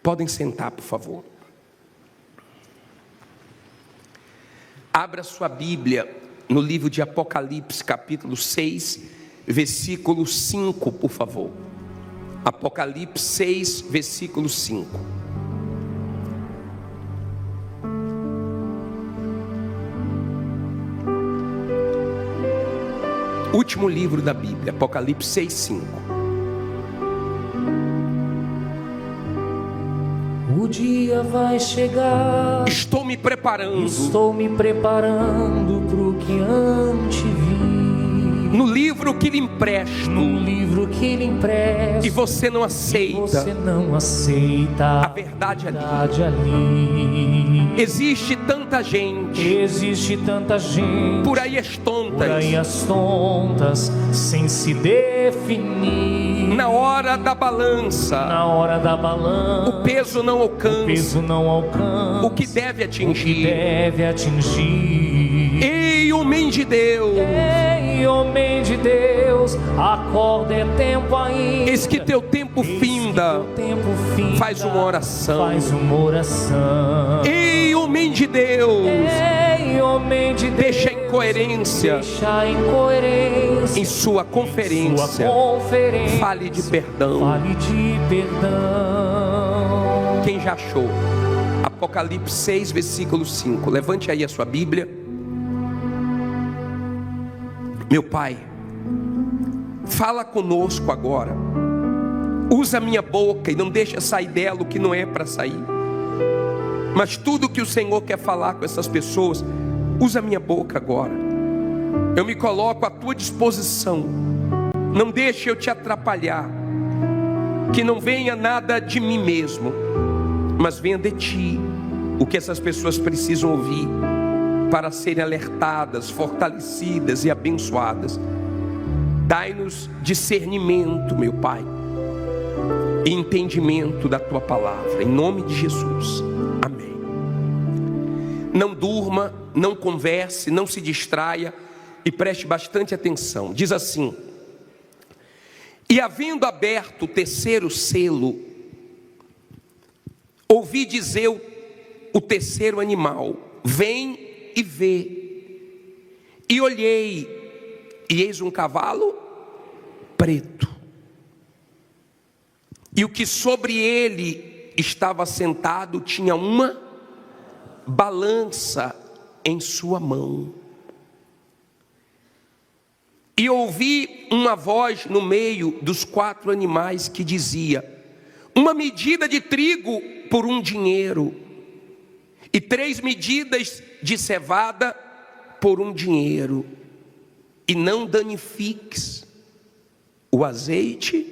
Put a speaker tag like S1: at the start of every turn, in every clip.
S1: Podem sentar, por favor. Abra sua Bíblia no livro de Apocalipse, capítulo 6, versículo 5, por favor. Apocalipse 6, versículo 5. Último livro da Bíblia, Apocalipse 6, 5.
S2: O dia vai chegar.
S1: Estou me preparando
S2: pro que antevi.
S1: no livro que lhe empresto. E você não aceita. A verdade ali. Existe tanta gente por aí as tontas,
S2: sem se definir.
S1: Na hora da balança, o peso não alcança o que deve atingir. Ei, homem de Deus,
S2: acorda, é tempo ainda.
S1: Eis que teu tempo finda. Faz uma oração. Ei, homem de Deus, deixa a incoerência em sua conferência. Fale de perdão. Quem já achou? Apocalipse 6, versículo 5. Levante aí a sua Bíblia. Meu Pai, fala conosco agora. Usa a minha boca e não deixa sair dela o que não é para sair. Mas tudo que o Senhor quer falar com essas pessoas, usa a minha boca agora. Eu me coloco à tua disposição. Não deixe eu te atrapalhar. Que não venha nada de mim mesmo, mas venha de ti o que essas pessoas precisam ouvir para serem alertadas, fortalecidas e abençoadas. Dai-nos discernimento, meu Pai, e entendimento da tua palavra, em nome de Jesus, amém. Não durma, não converse, não se distraia e preste bastante atenção. Diz assim: e havendo aberto o terceiro selo, ouvi dizer o terceiro animal: vem e vê. E olhei, e eis um cavalo preto, e o que sobre ele estava sentado tinha uma balança em sua mão. E ouvi uma voz no meio dos quatro animais que dizia: uma medida de trigo por um dinheiro, e 3 medidas de cevada por um dinheiro, e não danifiques o azeite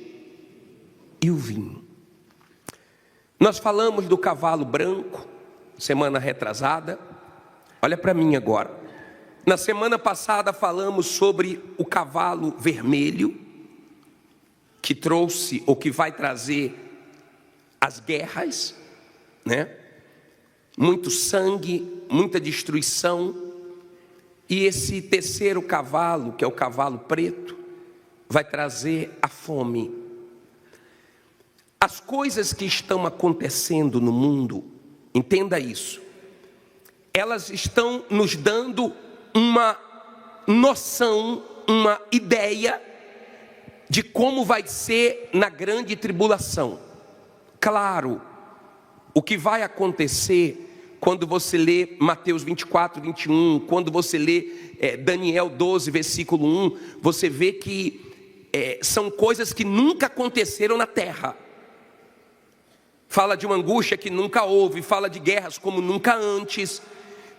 S1: e o vinho. Nós falamos do cavalo branco semana retrasada. Olha para mim agora. Na semana passada falamos sobre o cavalo vermelho, que trouxe ou que vai trazer as guerras, né? Muito sangue, muita destruição. E esse terceiro cavalo, que é o cavalo preto, vai trazer a fome. As coisas que estão acontecendo no mundo, entenda isso, elas estão nos dando uma noção, uma ideia de como vai ser na grande tribulação. Claro, o que vai acontecer quando você lê Mateus 24, 21, quando você lê Daniel 12, versículo 1, você vê que são coisas que nunca aconteceram na terra. Fala de uma angústia que nunca houve, fala de guerras como nunca antes.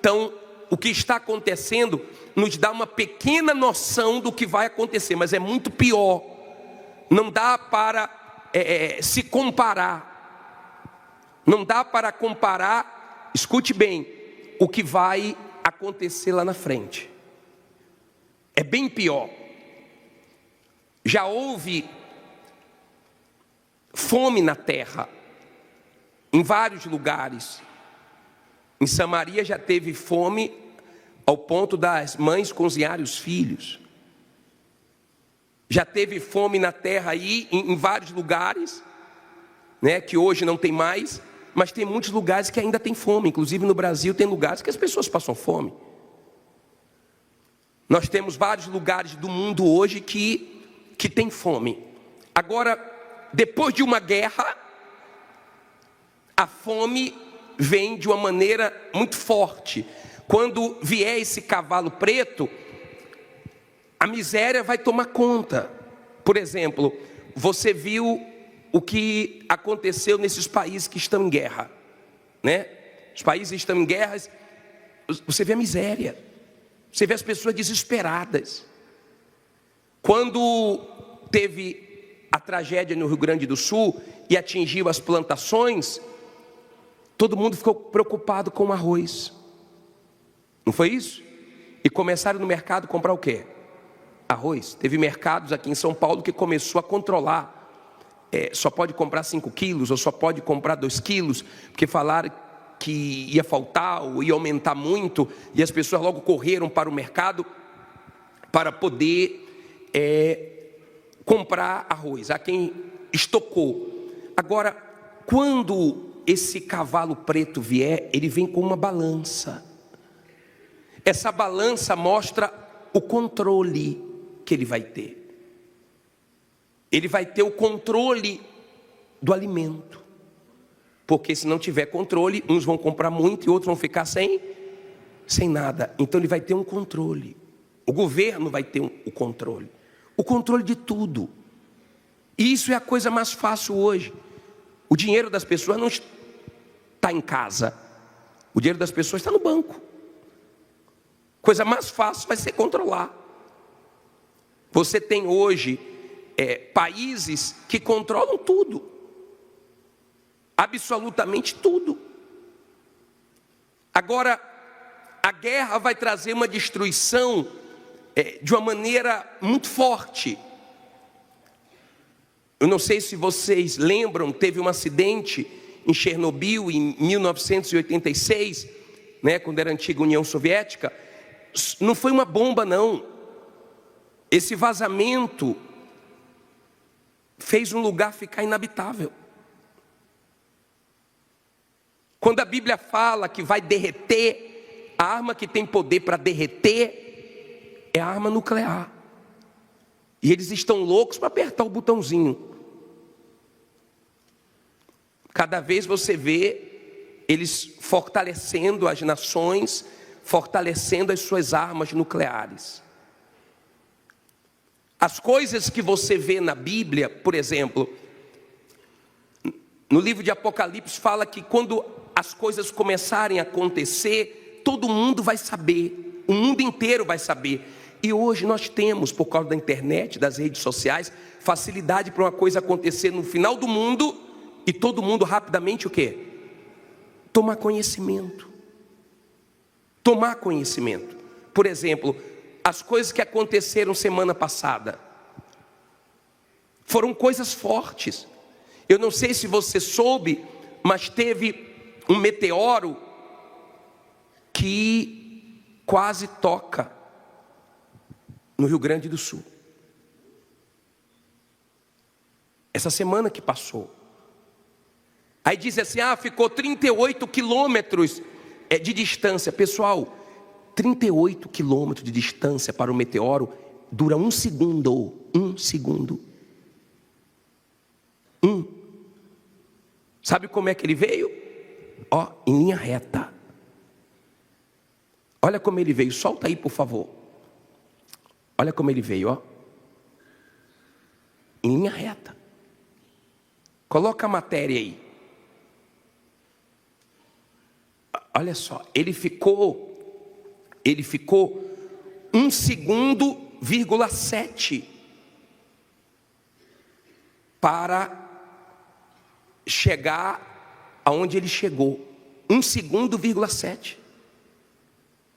S1: Então, o que está acontecendo nos dá uma pequena noção do que vai acontecer, mas é muito pior. Não dá para se comparar. Não dá para comparar, escute bem, o que vai acontecer lá na frente. É bem pior. Já houve fome na terra, em vários lugares. Em Samaria já teve fome ao ponto das mães cozinharem os filhos. Já teve fome na terra aí, em vários lugares. né, que hoje não tem mais, mas tem muitos lugares que ainda tem fome. Inclusive no Brasil tem lugares que as pessoas passam fome. Nós temos vários lugares do mundo hoje que tem fome. Agora, depois de uma guerra, a fome vem de uma maneira muito forte. Quando vier esse cavalo preto, a miséria vai tomar conta. Por exemplo, você viu o que aconteceu nesses países que estão em guerra, né? Os países estão em guerras, você vê a miséria, você vê as pessoas desesperadas. Quando teve a tragédia no Rio Grande do Sul e atingiu as plantações, todo mundo ficou preocupado com o arroz. Não foi isso? E começaram no mercado a comprar o quê? Arroz. Teve mercados aqui em São Paulo que começou a controlar. Só pode comprar 5 quilos ou só pode comprar 2 quilos, porque falaram que ia faltar ou ia aumentar muito, e as pessoas logo correram para o mercado para poder comprar arroz. Há quem estocou. Agora, quando esse cavalo preto vier, ele vem com uma balança. Essa balança mostra o controle que ele vai ter. Ele vai ter o controle do alimento. Porque se não tiver controle, uns vão comprar muito e outros vão ficar sem nada. Então ele vai ter um controle. O governo vai ter o controle. O controle de tudo. E isso é a coisa mais fácil hoje. O dinheiro das pessoas não está em casa. O dinheiro das pessoas está no banco. Coisa mais fácil vai ser controlar. Você tem hoje países que controlam tudo. Absolutamente tudo. Agora, a guerra vai trazer uma destruição de uma maneira muito forte. Eu não sei se vocês lembram, teve um acidente em Chernobyl em 1986, né, quando era a antiga União Soviética. Não foi uma bomba, não. Esse vazamento fez um lugar ficar inabitável. Quando a Bíblia fala que vai derreter, a arma que tem poder para derreter é a arma nuclear. E eles estão loucos para apertar o botãozinho. Cada vez você vê eles fortalecendo as nações, fortalecendo as suas armas nucleares. As coisas que você vê na Bíblia, por exemplo, no livro de Apocalipse fala que quando as coisas começarem a acontecer, todo mundo vai saber, o mundo inteiro vai saber. E hoje nós temos, por causa da internet, das redes sociais, facilidade para uma coisa acontecer no final do mundo e todo mundo rapidamente o quê? Tomar conhecimento. Tomar conhecimento. Por exemplo, as coisas que aconteceram semana passada foram coisas fortes. Eu não sei se você soube, mas teve um meteoro que quase toca no Rio Grande do Sul. Essa semana que passou. Aí diz assim, ficou 38 quilômetros de distância. Pessoal, 38 quilômetros de distância para o meteoro dura 1 segundo. 1 segundo. Sabe como é que ele veio? Em linha reta. Olha como ele veio, solta aí por favor. Olha como ele veio, em linha reta. Coloca a matéria aí. Olha só, ele ficou 1 segundo,7 para chegar aonde ele chegou. 1 segundo,7.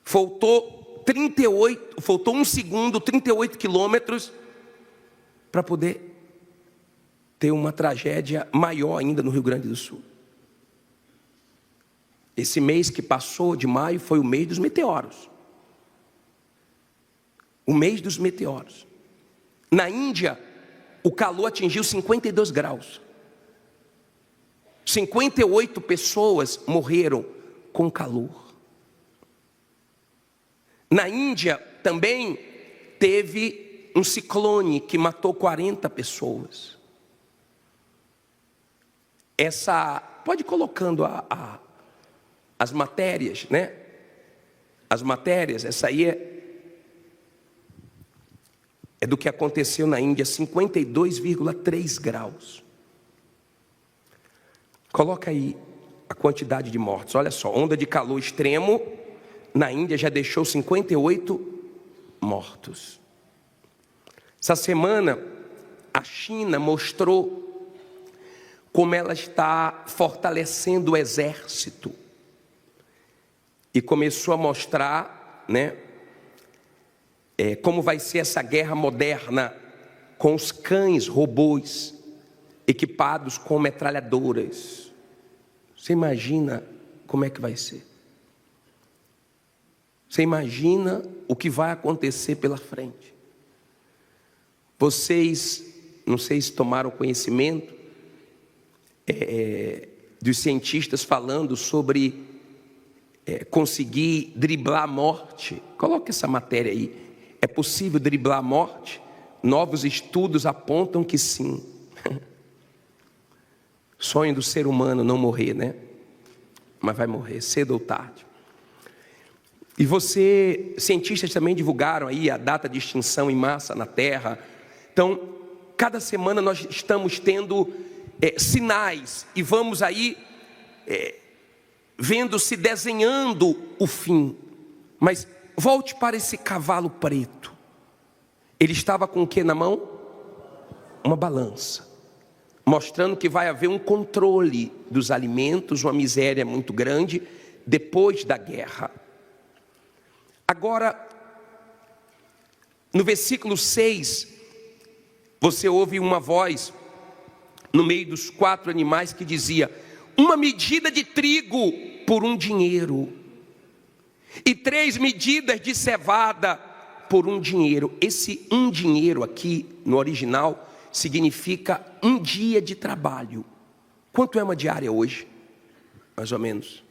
S1: Faltou 1 segundo, 38 quilômetros para poder ter uma tragédia maior ainda no Rio Grande do Sul. Esse mês que passou de maio foi o mês dos meteoros. O mês dos meteoros. Na Índia, o calor atingiu 52 graus. 58 pessoas morreram com calor. Na Índia também teve um ciclone que matou 40 pessoas. Pode ir colocando as matérias, né? As matérias, essa aí é do que aconteceu na Índia, 52,3 graus. Coloca aí a quantidade de mortos. Olha só, onda de calor extremo na Índia já deixou 58 mortos. Essa semana, a China mostrou como ela está fortalecendo o exército. E começou a mostrar, né, como vai ser essa guerra moderna com os cães robôs equipados com metralhadoras. Você imagina como é que vai ser? Você imagina o que vai acontecer pela frente? Vocês, não sei se tomaram conhecimento dos cientistas falando sobre conseguir driblar a morte. Coloque essa matéria aí. É possível driblar a morte? Novos estudos apontam que sim. Sonho do ser humano não morrer, né? Mas vai morrer cedo ou tarde. E cientistas também divulgaram aí a data de extinção em massa na Terra. Então, cada semana nós estamos tendo sinais e vamos aí vendo-se desenhando o fim. Mas volte para esse cavalo preto. Ele estava com o que na mão? Uma balança, mostrando que vai haver um controle dos alimentos, uma miséria muito grande depois da guerra. Agora, no versículo 6, você ouve uma voz no meio dos 4 animais que dizia: uma medida de trigo por um dinheiro, e 3 medidas de cevada por um dinheiro. Esse um dinheiro aqui, no original, significa um dia de trabalho. Quanto é uma diária hoje? Mais ou menos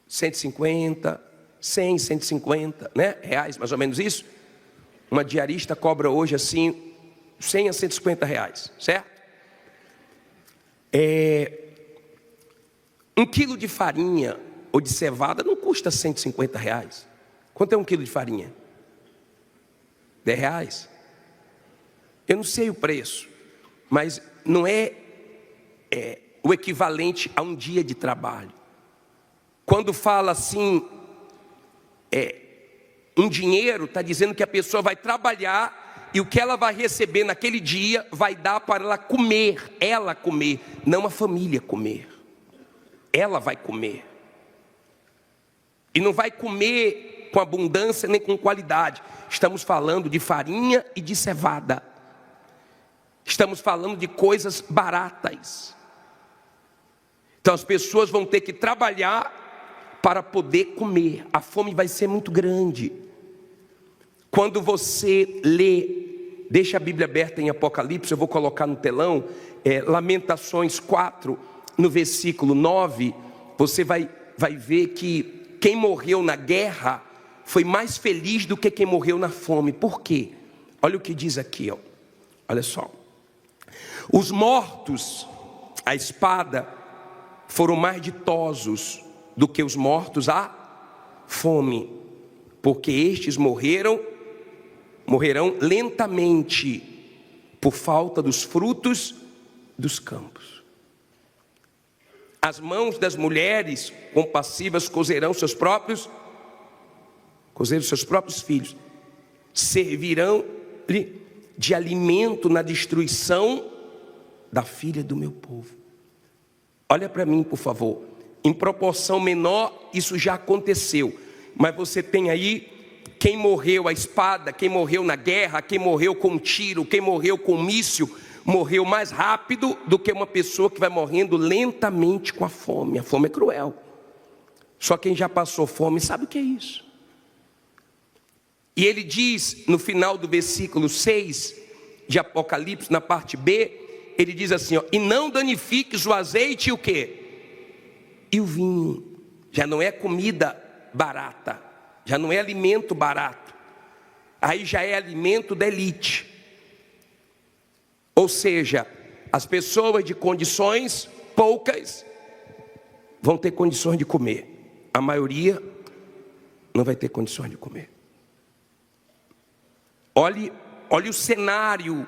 S1: 150, 100, 150, né? Reais, mais ou menos isso. Uma diarista cobra hoje assim 100 a 150 reais, certo? 1 quilo de farinha ou de cevada não custa 150 reais. Quanto é 1 quilo de farinha? 10 reais? Eu não sei o preço, mas não é o equivalente a um dia de trabalho. Quando fala assim, um dinheiro, está dizendo que a pessoa vai trabalhar e o que ela vai receber naquele dia vai dar para ela comer, não a família comer. Ela vai comer. E não vai comer com abundância nem com qualidade. Estamos falando de farinha e de cevada. Estamos falando de coisas baratas. Então as pessoas vão ter que trabalhar para poder comer. A fome vai ser muito grande. Quando você lê, deixa a Bíblia aberta em Apocalipse, eu vou colocar no telão, Lamentações 4, no versículo 9, você vai ver que quem morreu na guerra foi mais feliz do que quem morreu na fome. Por quê? Olha o que diz aqui, ó. Olha só. Os mortos à espada foram mais ditosos do que os mortos à fome, porque estes morrerão lentamente por falta dos frutos dos campos. As mãos das mulheres compassivas cozerão seus próprios filhos, servirão-lhe de alimento na destruição da filha do meu povo. Olha para mim, por favor. Em proporção menor, isso já aconteceu. Mas você tem aí quem morreu à espada, quem morreu na guerra, quem morreu com um tiro, quem morreu com um míssil, morreu mais rápido do que uma pessoa que vai morrendo lentamente com a fome. A fome é cruel. Só quem já passou fome sabe o que é isso. E ele diz no final do versículo 6 de Apocalipse, na parte B, ele diz assim, ó, e não danifiques o azeite e o quê? E o vinho. Já não é comida barata, já não é alimento barato, aí já é alimento da elite. Ou seja, as pessoas de condições poucas vão ter condições de comer, a maioria não vai ter condições de comer. Olhe o cenário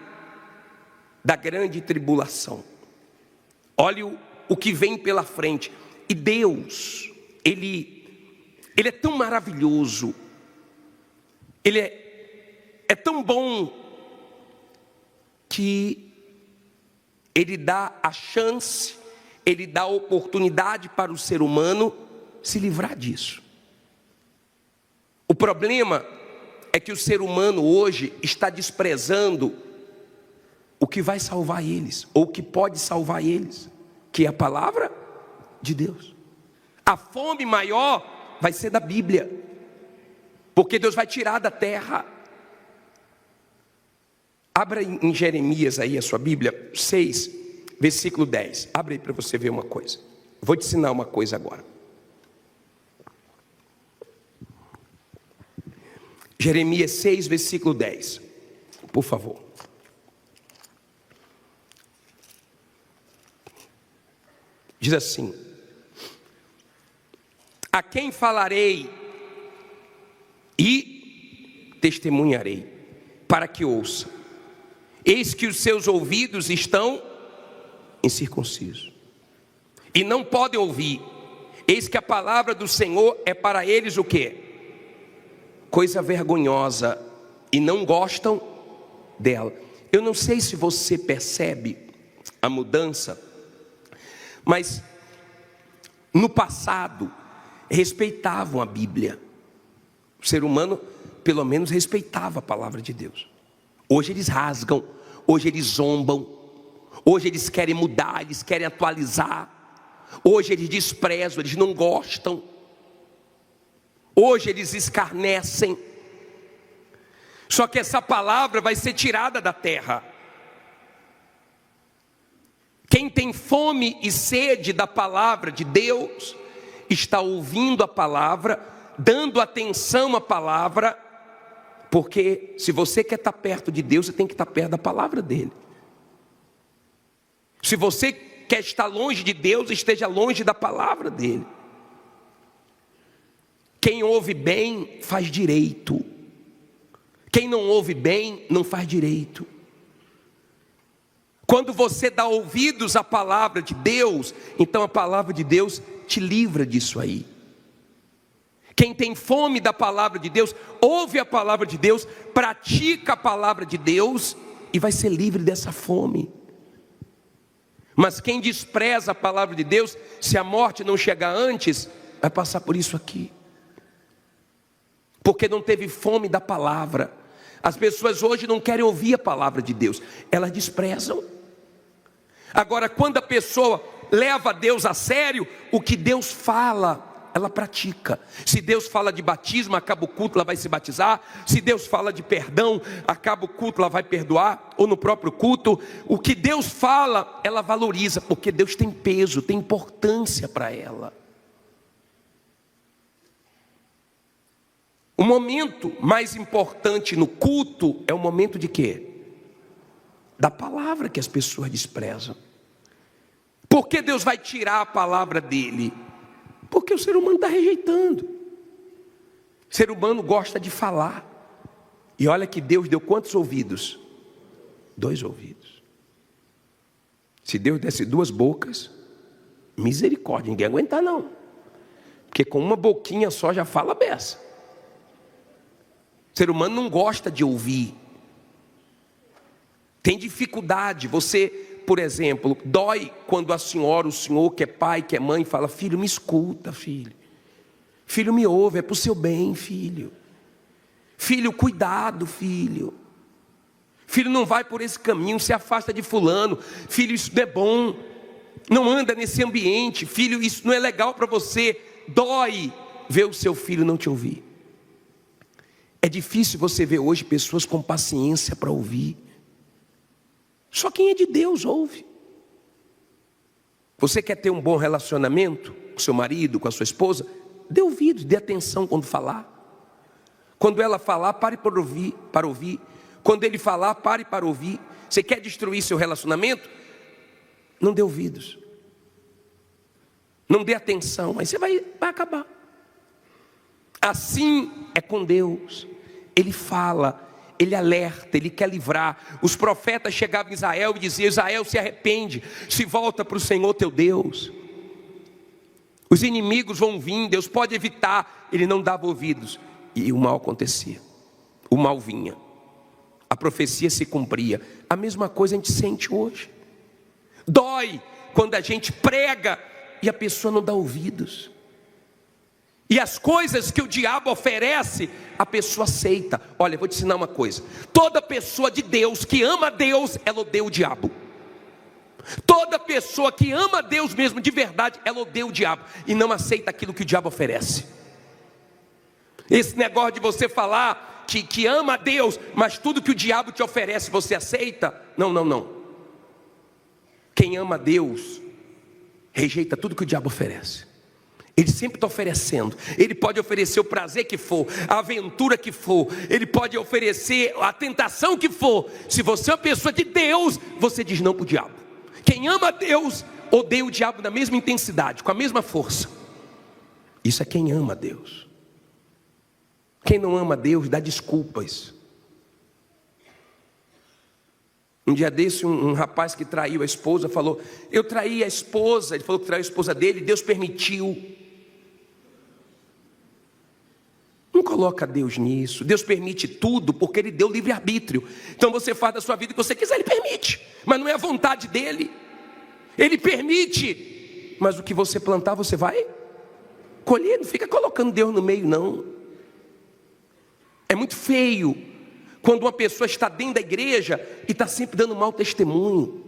S1: da grande tribulação, olhe o que vem pela frente. E Deus, Ele é tão maravilhoso, Ele é tão bom, que Ele dá a chance, Ele dá a oportunidade para o ser humano se livrar disso. O problema é que o ser humano hoje está desprezando o que vai salvar eles, ou o que pode salvar eles, que é a palavra de Deus. A fome maior vai ser da Bíblia, porque Deus vai tirar da terra. Abra em Jeremias aí a sua Bíblia, 6, versículo 10. Abre aí para você ver uma coisa. Vou te ensinar uma coisa agora. Jeremias 6, versículo 10. Por favor. Diz assim: a quem falarei e testemunharei, para que ouça. Eis que os seus ouvidos estão incircuncisos, e não podem ouvir. Eis que a palavra do Senhor é para eles o quê? Coisa vergonhosa, e não gostam dela. Eu não sei se você percebe a mudança, mas no passado respeitavam a Bíblia. O ser humano pelo menos respeitava a palavra de Deus. Hoje eles rasgam, hoje eles zombam, hoje eles querem mudar, eles querem atualizar, hoje eles desprezam, eles não gostam, hoje eles escarnecem. Só que essa palavra vai ser tirada da terra. Quem tem fome e sede da palavra de Deus, está ouvindo a palavra, dando atenção à palavra, porque se você quer estar perto de Deus, você tem que estar perto da palavra dele. Se você quer estar longe de Deus, esteja longe da palavra dele. Quem ouve bem, faz direito. Quem não ouve bem, não faz direito. Quando você dá ouvidos à palavra de Deus, então a palavra de Deus te livra disso aí. Quem tem fome da palavra de Deus, ouve a palavra de Deus, pratica a palavra de Deus e vai ser livre dessa fome. Mas quem despreza a palavra de Deus, se a morte não chegar antes, vai passar por isso aqui. Porque não teve fome da palavra. As pessoas hoje não querem ouvir a palavra de Deus, elas desprezam. Agora, quando a pessoa leva Deus a sério, o que Deus fala, ela pratica. Se Deus fala de batismo, acaba o culto, ela vai se batizar. Se Deus fala de perdão, acaba o culto, ela vai perdoar. Ou no próprio culto, o que Deus fala, ela valoriza, porque Deus tem peso, tem importância para ela. O momento mais importante no culto é o momento de quê? Da palavra, que as pessoas desprezam. Por que Deus vai tirar a palavra dele? Porque o ser humano está rejeitando. O ser humano gosta de falar. E olha que Deus deu quantos ouvidos? 2 ouvidos. Se Deus desse 2 bocas, misericórdia, ninguém aguentar não. Porque com uma boquinha só já fala a beça. O ser humano não gosta de ouvir. Tem dificuldade. Você, por exemplo, dói quando a senhora, o senhor que é pai, que é mãe, fala: filho, me escuta, filho. Filho, me ouve, é para o seu bem, filho. Filho, cuidado, filho. Filho, não vai por esse caminho, se afasta de fulano. Filho, isso não é bom. Não anda nesse ambiente. Filho, isso não é legal para você. Dói ver o seu filho não te ouvir. É difícil você ver hoje pessoas com paciência para ouvir. Só quem é de Deus ouve. Você quer ter um bom relacionamento com seu marido, com a sua esposa? Dê ouvido, dê atenção quando falar. Quando ela falar, pare para ouvir. Quando ele falar, pare para ouvir. Você quer destruir seu relacionamento? Não dê ouvidos. Não dê atenção, mas você vai acabar. Assim é com Deus. Ele fala, Ele alerta, Ele quer livrar. Os profetas chegavam em Israel e diziam: Israel, se arrepende, se volta para o Senhor teu Deus. Os inimigos vão vir, Deus pode evitar. Ele não dava ouvidos. E o mal acontecia. O mal vinha. A profecia se cumpria. A mesma coisa a gente sente hoje. Dói quando a gente prega e a pessoa não dá ouvidos. E as coisas que o diabo oferece, a pessoa aceita. Olha, eu vou te ensinar uma coisa. Toda pessoa de Deus que ama a Deus, ela odeia o diabo. Toda pessoa que ama a Deus mesmo de verdade, ela odeia o diabo e não aceita aquilo que o diabo oferece. Esse negócio de você falar que ama a Deus, mas tudo que o diabo te oferece você aceita? Não. Quem ama a Deus rejeita tudo que o diabo oferece. Ele sempre está oferecendo. Ele pode oferecer o prazer que for, a aventura que for, ele pode oferecer a tentação que for. Se você é uma pessoa de Deus, você diz não para o diabo. Quem ama a Deus odeia o diabo na mesma intensidade, com a mesma força. Isso é quem ama a Deus. Quem não ama a Deus dá desculpas. Um dia desse, um rapaz que traiu a esposa falou: eu traí a esposa. Ele falou que traiu a esposa dele, Deus permitiu. Não coloca Deus nisso. Deus permite tudo porque Ele deu livre-arbítrio. Então você faz da sua vida o que você quiser, Ele permite, mas não é a vontade dEle. Ele permite, mas o que você plantar você vai colher. Não fica colocando Deus no meio, não. É muito feio quando uma pessoa está dentro da igreja e está sempre dando mau testemunho,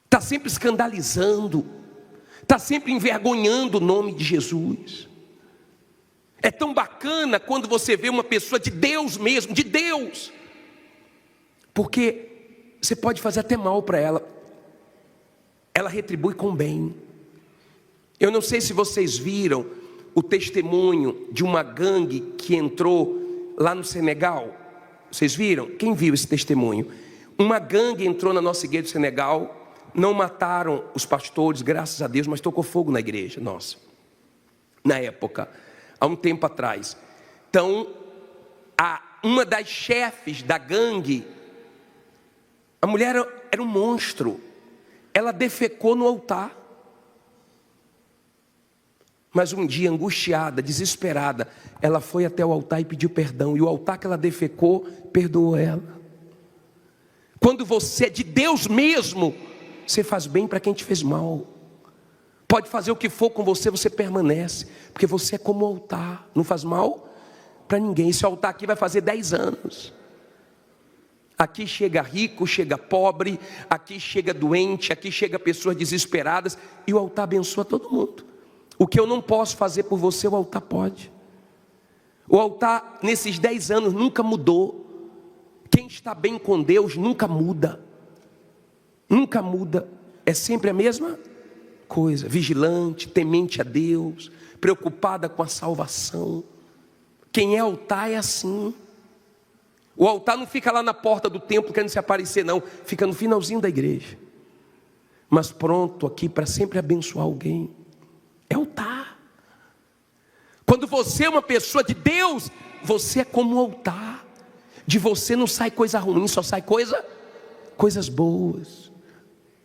S1: está sempre escandalizando, está sempre envergonhando o nome de Jesus. É tão bacana quando você vê uma pessoa de Deus mesmo, de Deus, porque você pode fazer até mal para ela, ela retribui com bem. Eu não sei se vocês viram o testemunho de uma gangue que entrou lá no Senegal. Vocês viram? Quem viu esse testemunho? Uma gangue entrou na nossa igreja do Senegal, não mataram os pastores, graças a Deus, mas tocou fogo na igreja nossa, na época, há um tempo atrás. Então, uma das chefes da gangue, a mulher era um monstro, ela defecou no altar. Mas um dia, angustiada, desesperada, ela foi até o altar e pediu perdão. E o altar que ela defecou, perdoou ela. Quando você é de Deus mesmo, você faz bem para quem te fez mal. Pode fazer o que for com você, você permanece. Porque você é como o altar, não faz mal para ninguém. Esse altar aqui vai fazer 10 anos. Aqui chega rico, chega pobre, aqui chega doente, aqui chega pessoas desesperadas. E o altar abençoa todo mundo. O que eu não posso fazer por você, o altar pode. O altar, nesses 10 anos, nunca mudou. Quem está bem com Deus, nunca muda. Nunca muda. É sempre a mesma coisa. Vigilante, temente a Deus, preocupada com a salvação. Quem é altar é assim. O altar não fica lá na porta do templo querendo se aparecer, não. Fica no finalzinho da igreja. Mas pronto aqui para sempre abençoar alguém. É altar. Quando você é uma pessoa de Deus, você é como um altar. De você não sai coisa ruim, só sai coisas boas.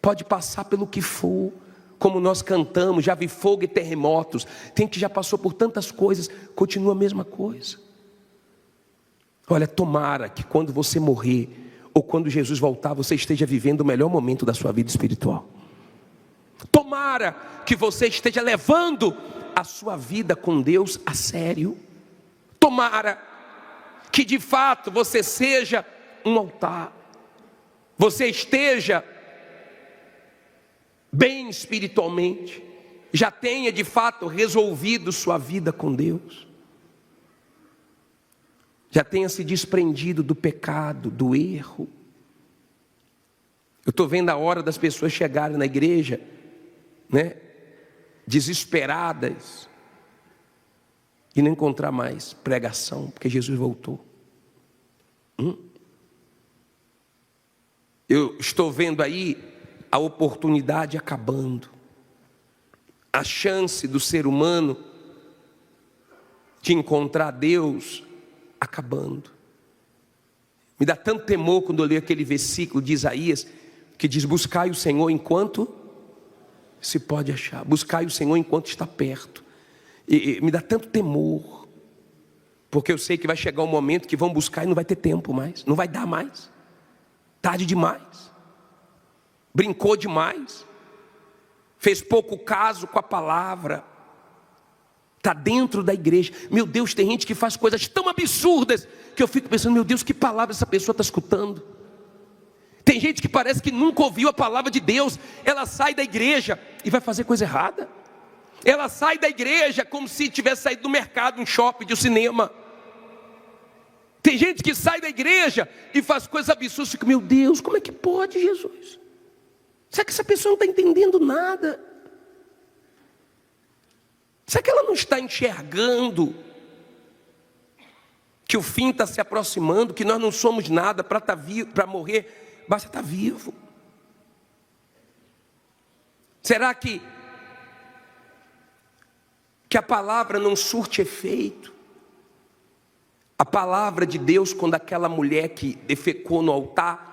S1: Pode passar pelo que for, como nós cantamos, já vi fogo e terremotos. Tem que já passou por tantas coisas, continua a mesma coisa. Olha, tomara que quando você morrer, ou quando Jesus voltar, você esteja vivendo o melhor momento da sua vida espiritual. Tomara que você esteja levando a sua vida com Deus a sério. Tomara que de fato você seja um altar. Você esteja bem espiritualmente. Já tenha de fato resolvido sua vida com Deus. já tenha se desprendido do pecado, do erro. Eu estou vendo a hora das pessoas chegarem na igreja, né, desesperadas, e não encontrar mais pregação, porque Jesus voltou. Eu estou vendo aí a oportunidade acabando, a chance do ser humano de encontrar Deus acabando. Me dá tanto temor quando eu leio aquele versículo de Isaías, que diz: buscai o Senhor enquanto se pode achar, buscai o Senhor enquanto está perto. E me dá tanto temor, porque eu sei que vai chegar um momento que vão buscar e não vai ter tempo mais, não vai dar mais, tarde demais, brincou demais, fez pouco caso com a palavra, está dentro da igreja. Meu Deus, tem gente que faz coisas tão absurdas que eu fico pensando: meu Deus, que palavra essa pessoa está escutando? Tem gente que parece que nunca ouviu a palavra de Deus, ela sai da igreja e vai fazer coisa errada. Ela sai da igreja como se tivesse saído do mercado, um shopping, de um cinema. Tem gente que sai da igreja e faz coisas absurdas. Fica: meu Deus, como é que pode, Jesus? Será que essa pessoa não está entendendo nada? Será que ela não está enxergando que o fim está se aproximando, que nós não somos nada para estar vivo, para morrer, basta estar vivo? Será que a palavra não surte efeito? A palavra de Deus, quando aquela mulher que defecou no altar,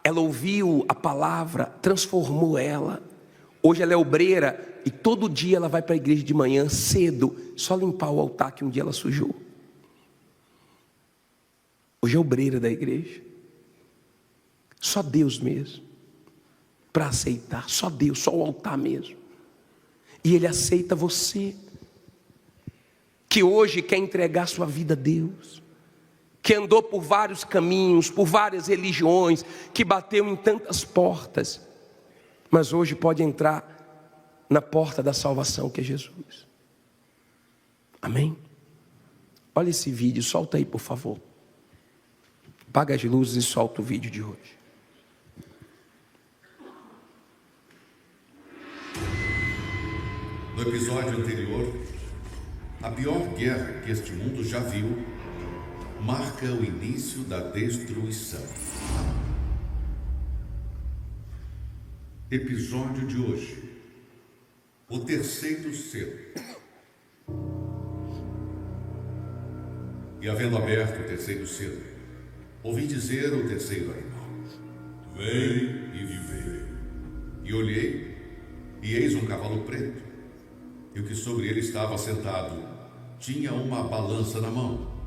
S1: ela ouviu a palavra, transformou ela. Hoje ela é obreira e todo dia ela vai para a igreja de manhã cedo, só limpar o altar que um dia ela sujou. Hoje é obreira da igreja. Só Deus mesmo para aceitar, só Deus, só o altar mesmo. E Ele aceita você, que hoje quer entregar sua vida a Deus, que andou por vários caminhos, por várias religiões, que bateu em tantas portas, mas hoje pode entrar na porta da salvação, que é Jesus. Amém? Olha esse vídeo, solta aí por favor. Apaga as luzes e solta o vídeo de hoje.
S3: No episódio anterior, a pior guerra que este mundo já viu marca o início da destruição. Episódio de hoje: o terceiro selo. E havendo aberto o terceiro selo, ouvi dizer ao terceiro animal: vem e vivei. E olhei, e eis um cavalo preto, e o que sobre ele estava sentado tinha uma balança na mão.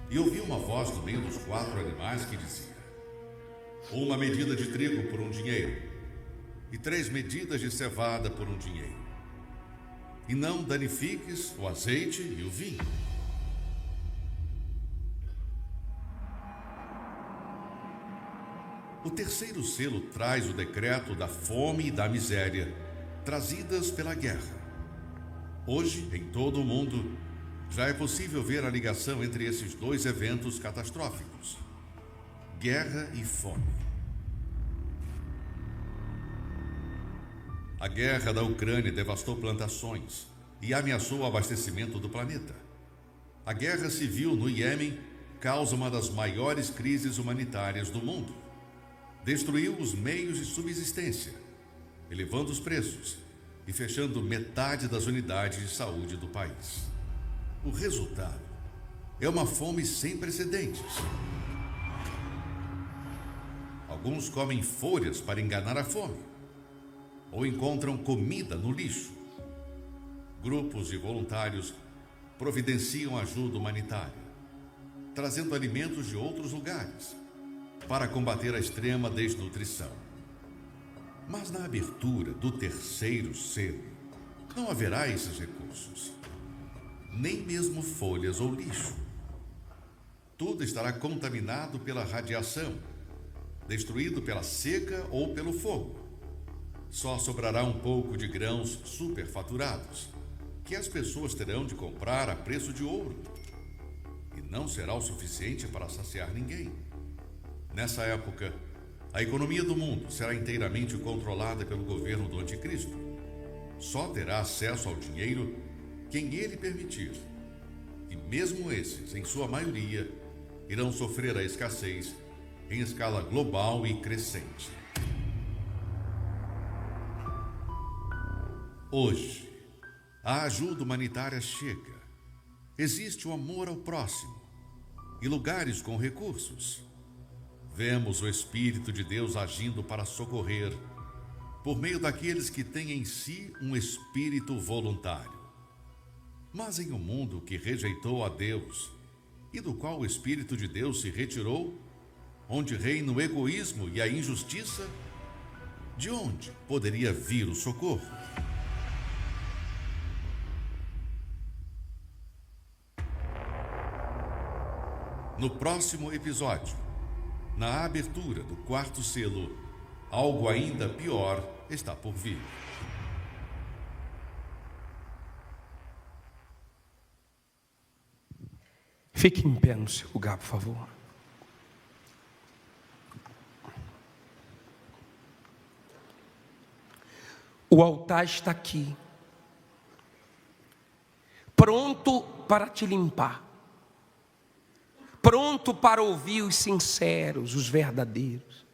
S3: E ouvi uma voz do meio dos quatro animais que dizia: uma medida de trigo por 1 dinheiro, e 3 medidas de cevada por 1 dinheiro. E não danifiques o azeite e o vinho. O terceiro selo traz o decreto da fome e da miséria, trazidas pela guerra. Hoje, em todo o mundo, já é possível ver a ligação entre esses dois eventos catastróficos: guerra e fome. A guerra da Ucrânia devastou plantações e ameaçou o abastecimento do planeta. A guerra civil no Iêmen causa uma das maiores crises humanitárias do mundo. Destruiu os meios de subsistência, elevando os preços e fechando metade das unidades de saúde do país. O resultado é uma fome sem precedentes. Alguns comem folhas para enganar a fome, ou encontram comida no lixo. Grupos de voluntários providenciam ajuda humanitária, trazendo alimentos de outros lugares, para combater a extrema desnutrição. Mas na abertura do terceiro selo, não haverá esses recursos, nem mesmo folhas ou lixo. Tudo estará contaminado pela radiação, destruído pela seca ou pelo fogo. Só sobrará um pouco de grãos superfaturados, que as pessoas terão de comprar a preço de ouro. E não será o suficiente para saciar ninguém. Nessa época, a economia do mundo será inteiramente controlada pelo governo do anticristo. Só terá acesso ao dinheiro quem ele permitir. E mesmo esses, em sua maioria, irão sofrer a escassez em escala global e crescente. Hoje, a ajuda humanitária chega. Existe o amor ao próximo e lugares com recursos. Vemos o Espírito de Deus agindo para socorrer por meio daqueles que têm em si um espírito voluntário. Mas em um mundo que rejeitou a Deus e do qual o Espírito de Deus se retirou, onde reina o egoísmo e a injustiça, de onde poderia vir o socorro? No próximo episódio, na abertura do 4º selo, algo ainda pior está por vir.
S1: Fique em pé no seu lugar, por favor. O altar está aqui, pronto para te limpar, pronto para ouvir os sinceros, os verdadeiros.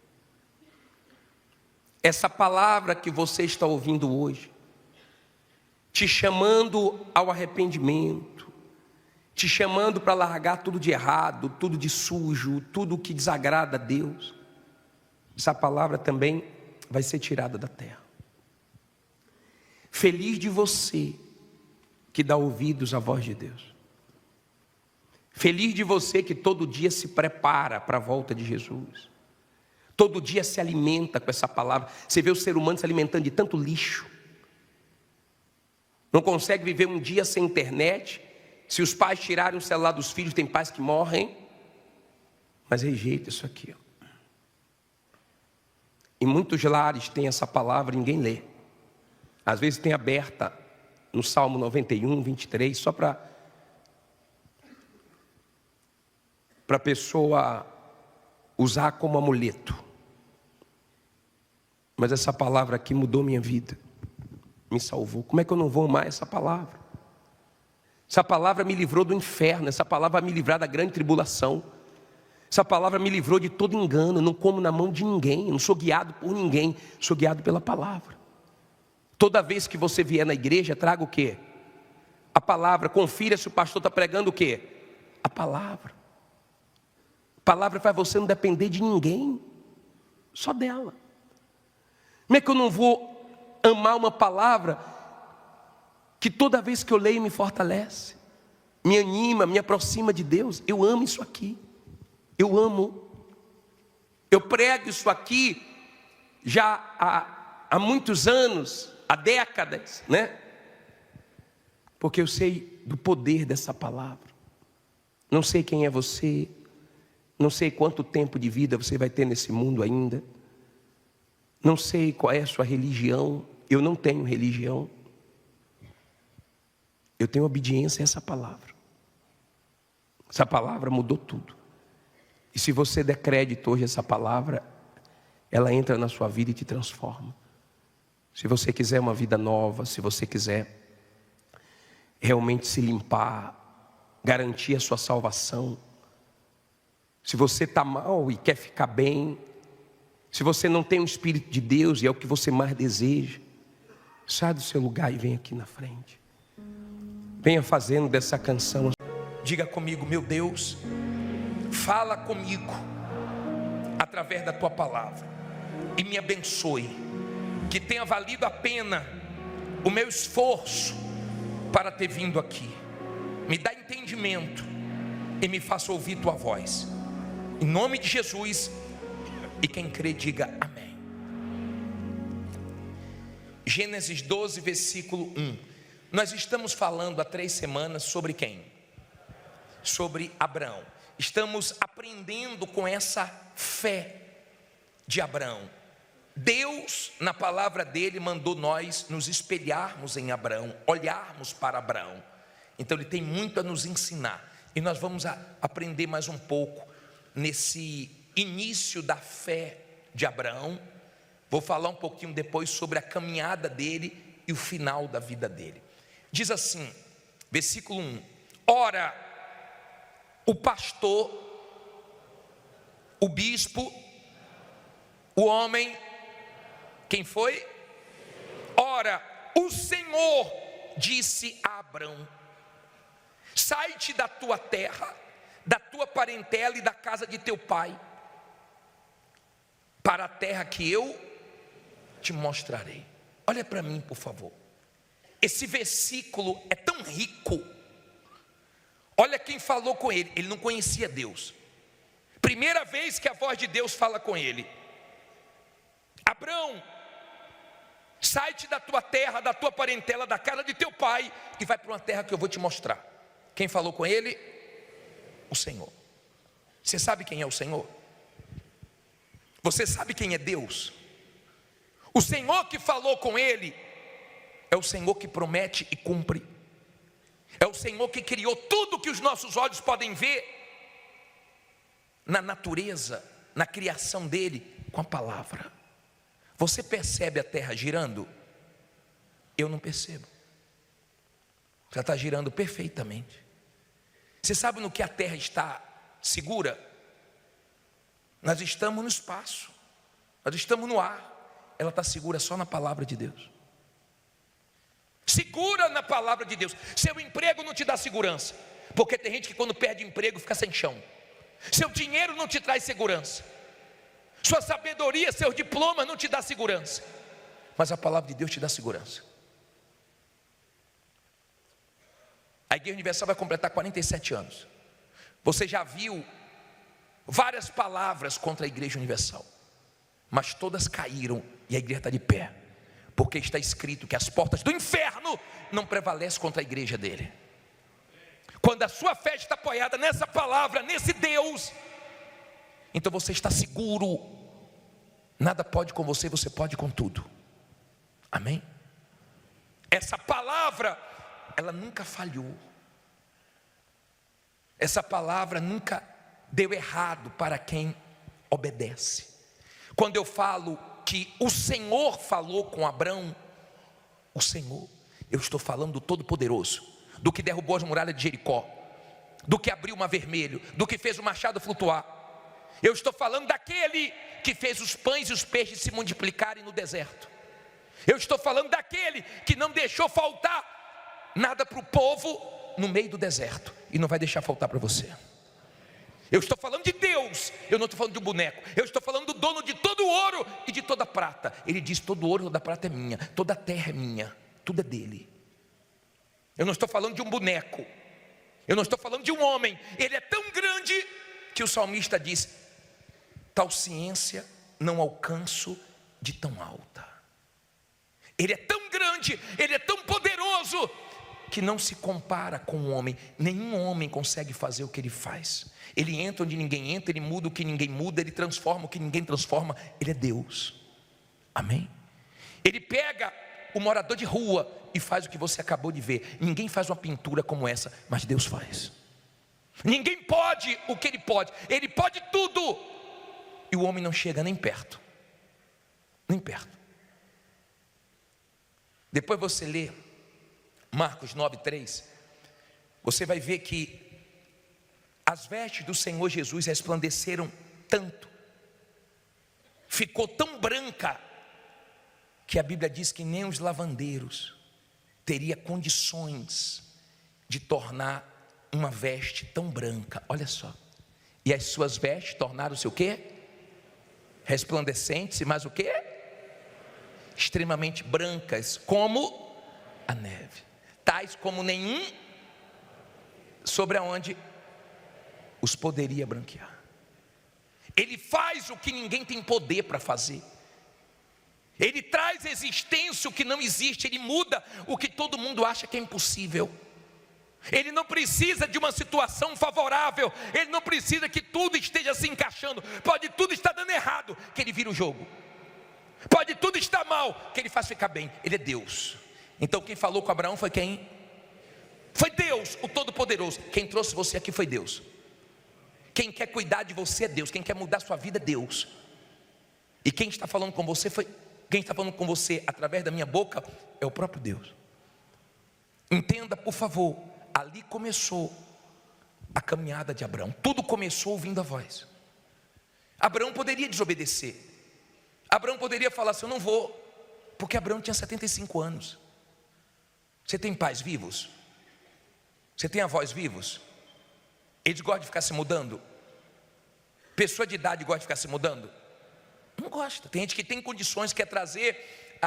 S1: Essa palavra que você está ouvindo hoje, te chamando ao arrependimento, te chamando para largar tudo de errado, tudo de sujo, tudo que desagrada a Deus. Essa palavra também vai ser tirada da terra. Feliz de você que dá ouvidos à voz de Deus. Feliz de você que todo dia se prepara para a volta de Jesus. Todo dia se alimenta com essa palavra. Você vê o ser humano se alimentando de tanto lixo. Não consegue viver um dia sem internet. Se os pais tirarem o celular dos filhos, tem pais que morrem. Mas rejeita isso aqui. Em muitos lares tem essa palavra e ninguém lê. Às vezes tem aberta no Salmo 91, 23, só para a pessoa usar como amuleto. Mas essa palavra aqui mudou minha vida, me salvou. Como é que eu não vou amar essa palavra? Essa palavra me livrou do inferno, essa palavra vai me livrar da grande tribulação. Essa palavra me livrou de todo engano, eu não como na mão de ninguém, eu não sou guiado por ninguém, sou guiado pela palavra. Toda vez que você vier na igreja, traga o quê? A palavra. Confira se o pastor está pregando o quê? A palavra. A palavra faz você não depender de ninguém, só dela. Como é que eu não vou amar uma palavra que toda vez que eu leio me fortalece, me anima, me aproxima de Deus? Eu amo isso aqui. Eu amo. Eu prego isso aqui já há muitos anos, há décadas, né? Porque eu sei do poder dessa palavra. Não sei quem é você, não sei quanto tempo de vida você vai ter nesse mundo ainda. Não sei qual é a sua religião. Eu não tenho religião. Eu tenho obediência a essa palavra. Essa palavra mudou tudo. E se você der crédito hoje a essa palavra, ela entra na sua vida e te transforma. Se você quiser uma vida nova, se você quiser realmente se limpar, garantir a sua salvação, se você está mal e quer ficar bem, se você não tem o Espírito de Deus e é o que você mais deseja, sai do seu lugar e vem aqui na frente. Venha fazendo dessa canção. Diga comigo: meu Deus, fala comigo através da tua palavra e me abençoe. Que tenha valido a pena o meu esforço para ter vindo aqui. Me dá entendimento e me faça ouvir tua voz. Em nome de Jesus. E quem crê diga amém. Gênesis 12, versículo 1. Nós estamos falando há 3 semanas sobre quem? Sobre Abraão. Estamos aprendendo com essa fé de Abraão. Deus, na palavra dele, mandou nós nos espelharmos em Abraão, olharmos para Abraão. Então ele tem muito a nos ensinar. E nós vamos aprender mais um pouco nesse início da fé de Abraão. Vou falar um pouquinho depois sobre a caminhada dele e o final da vida dele. Diz assim, versículo 1: ora, o pastor, o bispo, o homem, quem foi? Ora, o Senhor disse a Abrão: sai-te da tua terra, da tua parentela e da casa de teu pai, para a terra que eu te mostrarei. Olha para mim, por favor. Esse versículo é tão rico. Olha quem falou com ele. Ele não conhecia Deus. Primeira vez que a voz de Deus fala com ele: Abrão, sai-te da tua terra, da tua parentela, da casa de teu pai, e vai para uma terra que eu vou te mostrar. Quem falou com ele? O Senhor. Você sabe quem é o Senhor? Você sabe quem é Deus? O Senhor que falou com ele é o Senhor que promete e cumpre. É o Senhor que criou tudo que os nossos olhos podem ver na natureza, na criação dele, com a palavra. Você percebe a terra girando? Eu não percebo. Já está girando perfeitamente. Você sabe no que a terra está segura? Nós estamos no espaço, nós estamos no ar. Ela está segura só na palavra de Deus. Segura na palavra de Deus. Seu emprego não te dá segurança, porque tem gente que quando perde emprego fica sem chão. Seu dinheiro não te traz segurança. Sua sabedoria, seus diplomas não te dá segurança. Mas a palavra de Deus te dá segurança. A Igreja Universal vai completar 47 anos. Você já viu várias palavras contra a Igreja Universal, mas todas caíram e a igreja está de pé, porque está escrito que as portas do inferno não prevalecem contra a igreja dele. Quando a sua fé está apoiada nessa palavra, nesse Deus, então você está seguro. Nada pode com você, você pode com tudo. Amém? Essa palavra, ela nunca falhou. Essa palavra nunca deu errado para quem obedece. Quando eu falo que o Senhor falou com Abrão, o Senhor, eu estou falando do Todo-Poderoso, do que derrubou as muralhas de Jericó, do que abriu o mar vermelho, do que fez o machado flutuar. Eu estou falando daquele que fez os pães e os peixes se multiplicarem no deserto. Eu estou falando daquele que não deixou faltar nada para o povo no meio do deserto, e não vai deixar faltar para você. Eu estou falando de Deus, eu não estou falando de um boneco. Eu estou falando do dono de todo o ouro e de toda a prata. Ele diz: todo ouro e toda a prata é minha, toda a terra é minha, tudo é dele. Eu não estou falando de um boneco, eu não estou falando de um homem. Ele é tão grande que o salmista diz: tal ciência não alcanço de tão alta. Ele é tão grande, ele é tão poderoso, que não se compara com um homem. Nenhum homem consegue fazer o que ele faz. Ele entra onde ninguém entra, ele muda o que ninguém muda, ele transforma o que ninguém transforma. Ele é Deus. Amém? Ele pega o morador de rua e faz o que você acabou de ver. Ninguém faz uma pintura como essa, mas Deus faz. Ninguém pode o que ele pode. Ele pode tudo, e o homem não chega nem perto. Nem perto. Depois você lê Marcos 9:3, você vai ver que as vestes do Senhor Jesus resplandeceram tanto, ficou tão branca, que a Bíblia diz que nem os lavandeiros teria condições de tornar uma veste tão branca. Olha só. E as suas vestes tornaram-se o quê? Resplandecentes, mas o quê? Extremamente brancas, como a neve, tais como nenhum sobre aonde os poderia branquear. Ele faz o que ninguém tem poder para fazer. Ele traz existência o que não existe. Ele muda o que todo mundo acha que é impossível. Ele não precisa de uma situação favorável. Ele não precisa que tudo esteja se encaixando. Pode tudo estar dando errado, que ele vira o jogo. Pode tudo estar mal, que ele faz ficar bem. Ele é Deus. Então quem falou com Abraão foi quem? Foi Deus, o Todo-Poderoso. Quem trouxe você aqui foi Deus. Quem quer cuidar de você é Deus. Quem quer mudar sua vida é Deus. E quem está falando com você quem está falando com você através da minha boca é o próprio Deus. Entenda, por favor, ali começou a caminhada de Abraão. Tudo começou ouvindo a voz. Abraão poderia desobedecer. Abraão poderia falar assim: eu não vou, porque Abraão tinha 75 anos. Você tem pais vivos? Você tem avós vivos? Eles gostam de ficar se mudando? Pessoa de idade gosta de ficar se mudando? Não gosta. Tem gente que tem condições, quer trazer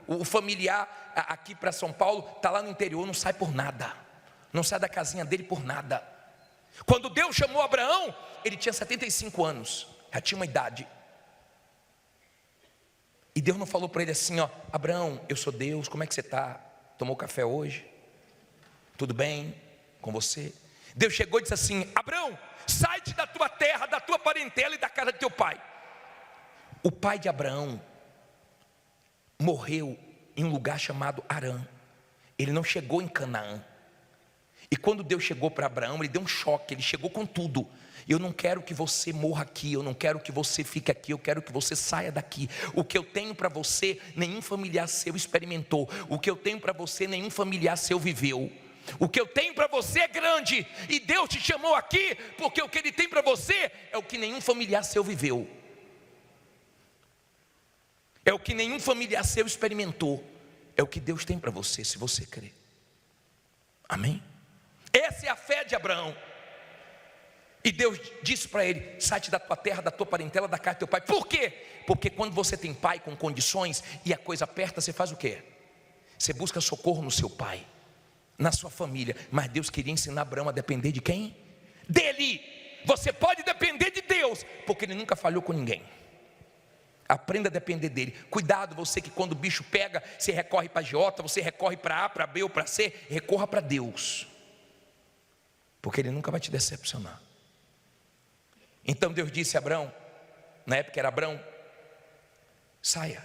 S1: o familiar aqui para São Paulo, está lá no interior, não sai por nada. Não sai da casinha dele por nada. Quando Deus chamou Abraão, ele tinha 75 anos, já tinha uma idade. E Deus não falou para ele assim: ó, Abraão, eu sou Deus, como é que você está? Tomou café hoje? Tudo bem com você? Deus chegou e disse assim: Abraão, sai-te da tua terra, da tua parentela e da casa de teu pai. O pai de Abraão morreu em um lugar chamado Harã. Ele não chegou em Canaã. E quando Deus chegou para Abraão, ele deu um choque, ele chegou com tudo. Eu não quero que você morra aqui, eu não quero que você fique aqui, eu quero que você saia daqui. O que eu tenho para você, nenhum familiar seu experimentou. O que eu tenho para você, nenhum familiar seu viveu. O que eu tenho para você é grande, e Deus te chamou aqui, porque o que Ele tem para você é o que nenhum familiar seu viveu. É o que nenhum familiar seu experimentou. É o que Deus tem para você, se você crer. Amém? Essa é a fé de Abraão. E Deus disse para ele: sai-te da tua terra, da tua parentela, da casa do teu pai. Por quê? Porque quando você tem pai com condições e a coisa aperta, você faz o quê? Você busca socorro no seu pai, na sua família. Mas Deus queria ensinar Abraão a depender de quem? Dele. Você pode depender de Deus, porque Ele nunca falhou com ninguém. Aprenda a depender dele. Cuidado, você que quando o bicho pega, você recorre para a agiota, você recorre para A, para B ou para C. Recorra para Deus, porque Ele nunca vai te decepcionar. Então Deus disse a Abraão, na época era Abraão: saia,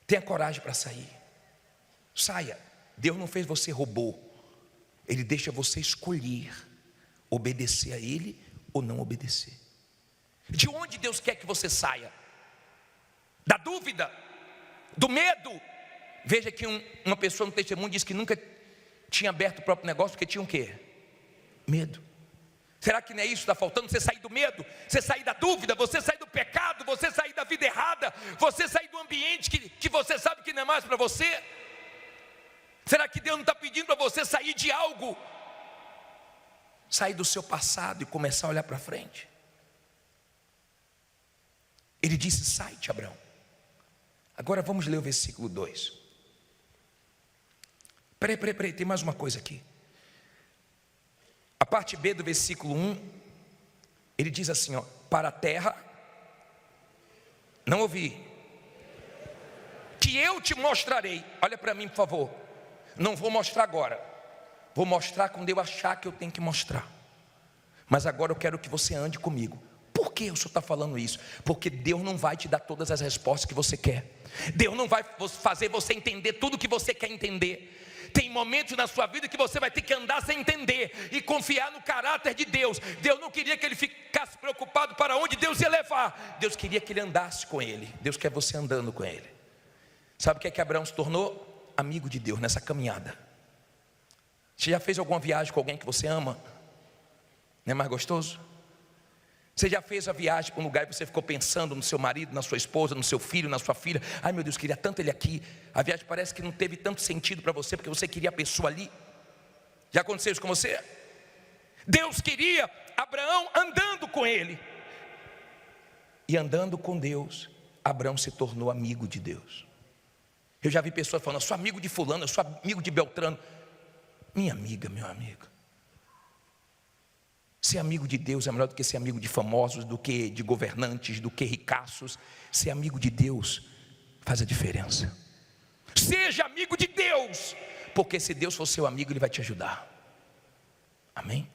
S1: tenha coragem para sair, saia. Deus não fez você robô, Ele deixa você escolher obedecer a Ele ou não obedecer. De onde Deus quer que você saia? Da dúvida, do medo. Veja que uma pessoa no testemunho disse que nunca tinha aberto o próprio negócio porque tinha o quê? Medo. Será que não é isso que está faltando? Você sair do medo, você sair da dúvida, você sair do pecado, você sair da vida errada, você sair do ambiente que você sabe que não é mais para você? Será que Deus não está pedindo para você sair de algo? Sair do seu passado e começar a olhar para frente. Ele disse: sai-te, Abraão. Agora vamos ler o versículo 2. Peraí, tem mais uma coisa aqui. A parte B do versículo 1, ele diz assim, ó: para a terra, não ouvi, que eu te mostrarei. Olha para mim, por favor. Não vou mostrar agora, vou mostrar quando eu achar que eu tenho que mostrar. Mas agora eu quero que você ande comigo. Por que o senhor está falando isso? Porque Deus não vai te dar todas as respostas que você quer. Deus não vai fazer você entender tudo que você quer entender. Tem momentos na sua vida que você vai ter que andar sem entender e confiar no caráter de Deus. Deus não queria que ele ficasse preocupado para onde Deus ia levar. Deus queria que ele andasse com ele. Deus quer você andando com ele. Sabe o que é que Abraão se tornou? Amigo de Deus nessa caminhada. Você já fez alguma viagem com alguém que você ama? Não é mais gostoso? Você já fez a viagem para um lugar e você ficou pensando no seu marido, na sua esposa, no seu filho, na sua filha? Ai meu Deus, queria tanto ele aqui. A viagem parece que não teve tanto sentido para você, porque você queria a pessoa ali. Já aconteceu isso com você? Deus queria Abraão andando com ele. E andando com Deus, Abraão se tornou amigo de Deus. Eu já vi pessoas falando: eu sou amigo de fulano, eu sou amigo de Beltrano. Minha amiga, meu amigo, ser amigo de Deus é melhor do que ser amigo de famosos, do que de governantes, do que ricaços. Ser amigo de Deus faz a diferença. Seja amigo de Deus, porque se Deus for seu amigo, Ele vai te ajudar. Amém?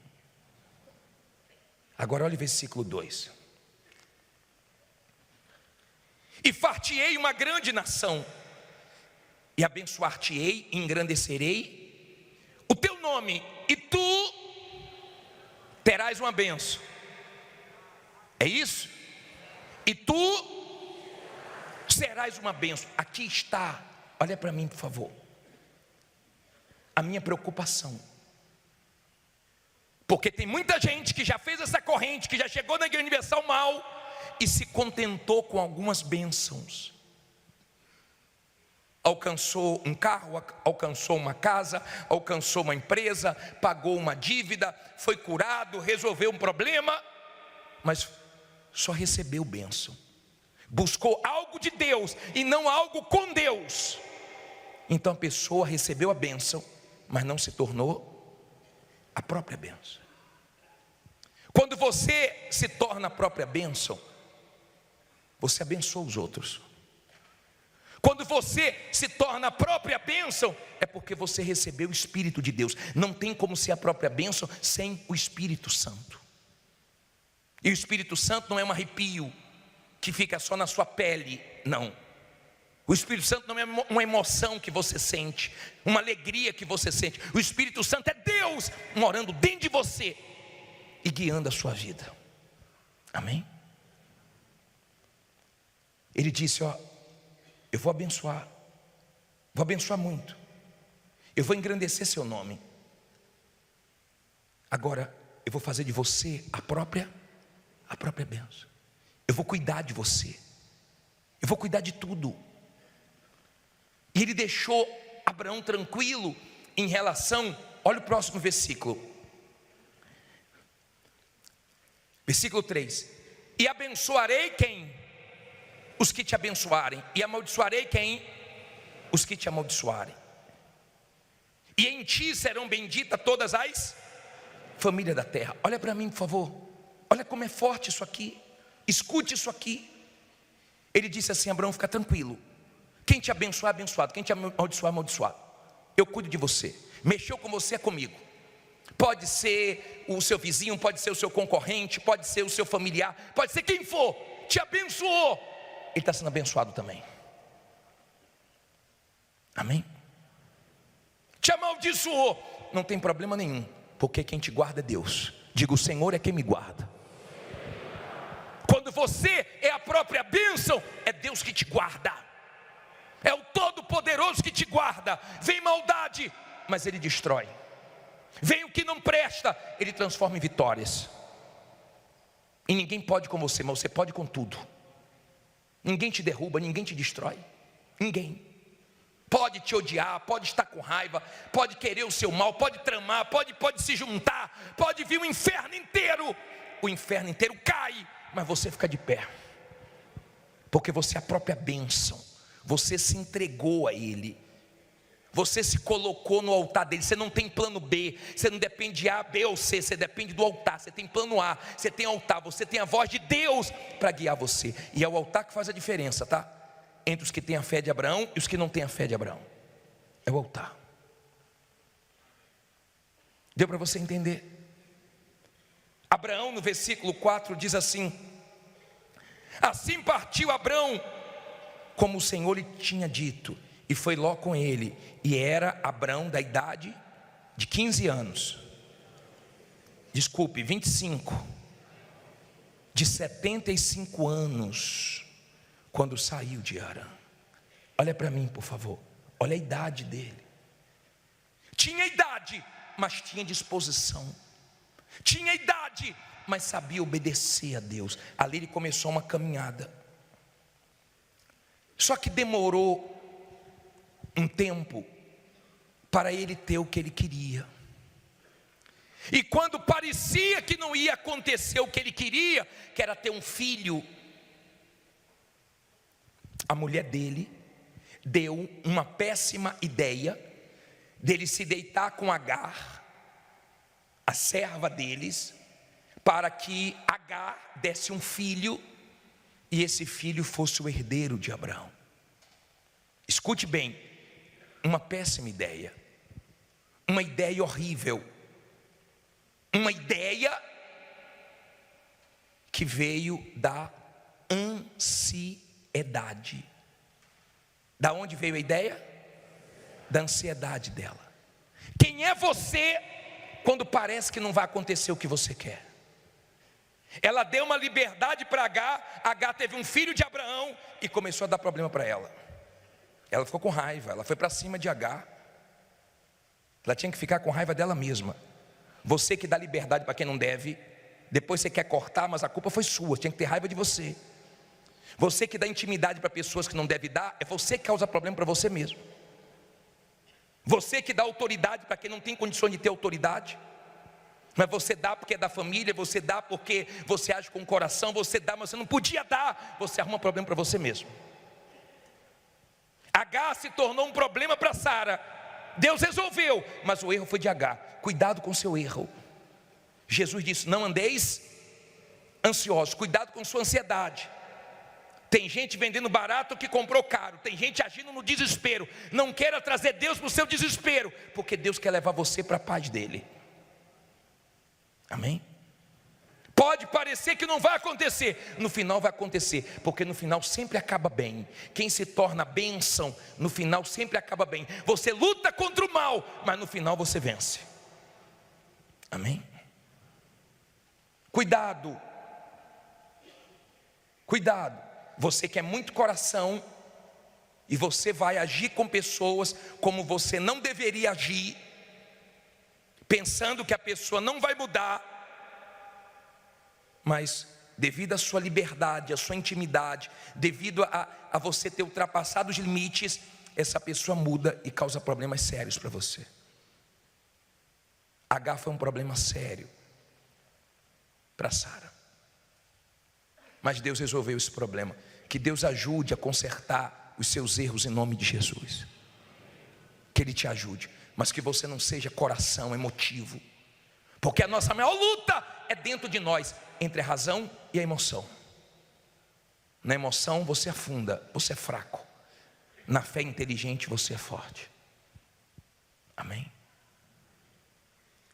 S1: Agora olha o versículo 2. E far-te-ei uma grande nação, e abençoar-te-ei, e engrandecerei o teu nome, e tu terás uma bênção. É isso? E tu serás uma bênção. Aqui está, olha para mim por favor, a minha preocupação. Porque tem muita gente que já fez essa corrente, que já chegou na Igreja Universal mal e se contentou com algumas bênçãos. Alcançou um carro, alcançou uma casa, alcançou uma empresa, pagou uma dívida, foi curado, resolveu um problema, mas só recebeu bênção. Buscou algo de Deus e não algo com Deus. Então a pessoa recebeu a bênção, mas não se tornou a própria bênção. Quando você se torna a própria bênção, você abençoa os outros. Quando você se torna a própria bênção, é porque você recebeu o Espírito de Deus. Não tem como ser a própria bênção sem o Espírito Santo. E o Espírito Santo não é um arrepio que fica só na sua pele, não. O Espírito Santo não é uma emoção que você sente, uma alegria que você sente. O Espírito Santo é Deus morando dentro de você e guiando a sua vida. Amém? Ele disse, ó, eu vou abençoar muito. Eu vou engrandecer seu nome. Agora, eu vou fazer de você a própria bênção. Eu vou cuidar de você. Eu vou cuidar de tudo. E ele deixou Abraão tranquilo em relação, olha o próximo versículo. Versículo 3. E abençoarei quem? Os que te abençoarem. E amaldiçoarei quem? Os que te amaldiçoarem. E em ti serão benditas todas as famílias da terra. Olha para mim, por favor. Olha como é forte isso aqui. Escute isso aqui. Ele disse assim, Abraão, fica tranquilo. Quem te abençoar, abençoado. Quem te amaldiçoar, amaldiçoado. Eu cuido de você. Mexeu com você, é comigo. Pode ser o seu vizinho, pode ser o seu concorrente, pode ser o seu familiar, pode ser quem for. Te abençoou. Ele está sendo abençoado também. Amém? Te amaldiçoou. Não tem problema nenhum. Porque quem te guarda é Deus. Diga, o Senhor é quem me guarda. Quando você é a própria bênção, é Deus que te guarda. É o Todo-Poderoso que te guarda. Vem maldade, mas Ele destrói. Vem o que não presta, Ele transforma em vitórias. E ninguém pode com você, mas você pode com tudo. Ninguém te derruba, ninguém te destrói. Ninguém. Pode te odiar, pode estar com raiva, pode querer o seu mal, pode tramar, pode se juntar, pode vir o inferno inteiro. O inferno inteiro cai, mas você fica de pé. Porque você é a própria bênção. Você se entregou a Ele. Você se colocou no altar dele. Você não tem plano B. Você não depende de A, B ou C. Você depende do altar. Você tem plano A. Você tem altar. Você tem a voz de Deus para guiar você. E é o altar que faz a diferença, tá? Entre os que têm a fé de Abraão e os que não têm a fé de Abraão. É o altar. Deu para você entender? Abraão no versículo 4 diz assim: assim partiu Abraão, como o Senhor lhe tinha dito, e foi Ló com ele. E era Abraão da idade de 15 anos. Desculpe, 25. De 75 anos, quando saiu de Harã. Olha para mim, por favor. Olha a idade dele. Tinha idade, mas tinha disposição. Tinha idade, mas sabia obedecer a Deus. Ali ele começou uma caminhada. Só que demorou um tempo para ele ter o que ele queria. E quando parecia que não ia acontecer o que ele queria, que era ter um filho, a mulher dele deu uma péssima ideia dele se deitar com Agar, a serva deles, para que Agar desse um filho e esse filho fosse o herdeiro de Abraão. Escute bem, uma péssima ideia, uma ideia horrível, uma ideia que veio da ansiedade. Da onde veio a ideia? Da ansiedade dela. Quem é você quando parece que não vai acontecer o que você quer? Ela deu uma liberdade para Agar teve um filho de Abraão e começou a dar problema para ela. Ela ficou com raiva, ela foi para cima de Agar. Ela tinha que ficar com raiva dela mesma. Você que dá liberdade para quem não deve, depois você quer cortar, mas a culpa foi sua, tinha que ter raiva de você. Você que dá intimidade para pessoas que não deve dar, é você que causa problema para você mesmo. Você que dá autoridade para quem não tem condições de ter autoridade, mas você dá porque é da família, você dá porque você age com o coração, você dá, mas você não podia dar, você arruma problema para você mesmo. Agar se tornou um problema para Sara. Deus resolveu, mas o erro foi de Agar. Cuidado com o seu erro. Jesus disse: não andeis ansiosos, cuidado com sua ansiedade. Tem gente vendendo barato que comprou caro. Tem gente agindo no desespero. Não queira trazer Deus para o seu desespero, porque Deus quer levar você para a paz dele. Amém? Pode parecer que não vai acontecer, no final vai acontecer, porque no final sempre acaba bem. Quem se torna bênção, no final sempre acaba bem. Você luta contra o mal, mas no final você vence. Amém? Cuidado. Cuidado. Você que é muito coração e você vai agir com pessoas como você não deveria agir, pensando que a pessoa não vai mudar, mas devido à sua liberdade, à sua intimidade, devido a você ter ultrapassado os limites, essa pessoa muda e causa problemas sérios para você. Agar foi um problema sério para Sara, mas Deus resolveu esse problema. Que Deus ajude a consertar os seus erros em nome de Jesus. Que Ele te ajude, mas que você não seja coração emotivo, porque a nossa maior luta é dentro de nós, entre a razão e a emoção. Na emoção você afunda, você é fraco. Na fé inteligente você é forte. Amém?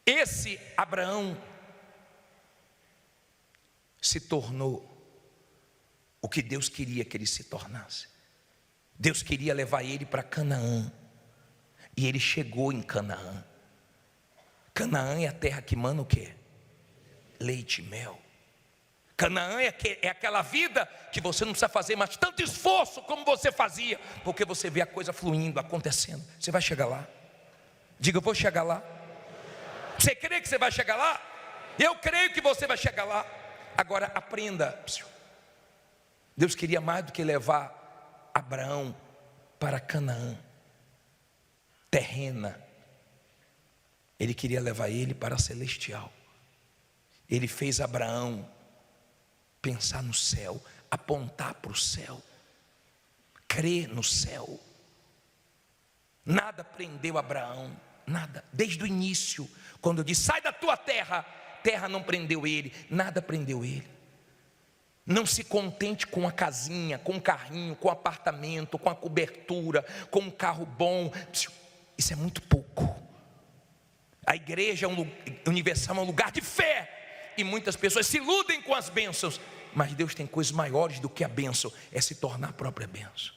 S1: Esse Abraão se tornou o que Deus queria que ele se tornasse. Deus queria levar ele para Canaã, e ele chegou em Canaã. Canaã é a terra que mana o quê? Leite e mel. Canaã é aquela vida que você não precisa fazer mais tanto esforço como você fazia, porque você vê a coisa fluindo, acontecendo. Você vai chegar lá? Diga: eu vou chegar lá. Você crê que você vai chegar lá? Eu creio que você vai chegar lá. Agora aprenda. Deus queria mais do que levar Abraão para Canaã terrena. Ele queria levar ele para a celestial. Ele fez Abraão pensar no céu, apontar para o céu, crer no céu. Nada prendeu Abraão, nada. Desde o início, quando eu disse: sai da tua terra, terra não prendeu ele, nada prendeu ele. Não se contente com a casinha, com o carrinho, com o apartamento, com a cobertura, com um carro bom. Isso é muito pouco. A igreja universal é um lugar de fé, e muitas pessoas se iludem com as bênçãos, mas Deus tem coisas maiores do que a bênção, é se tornar a própria bênção.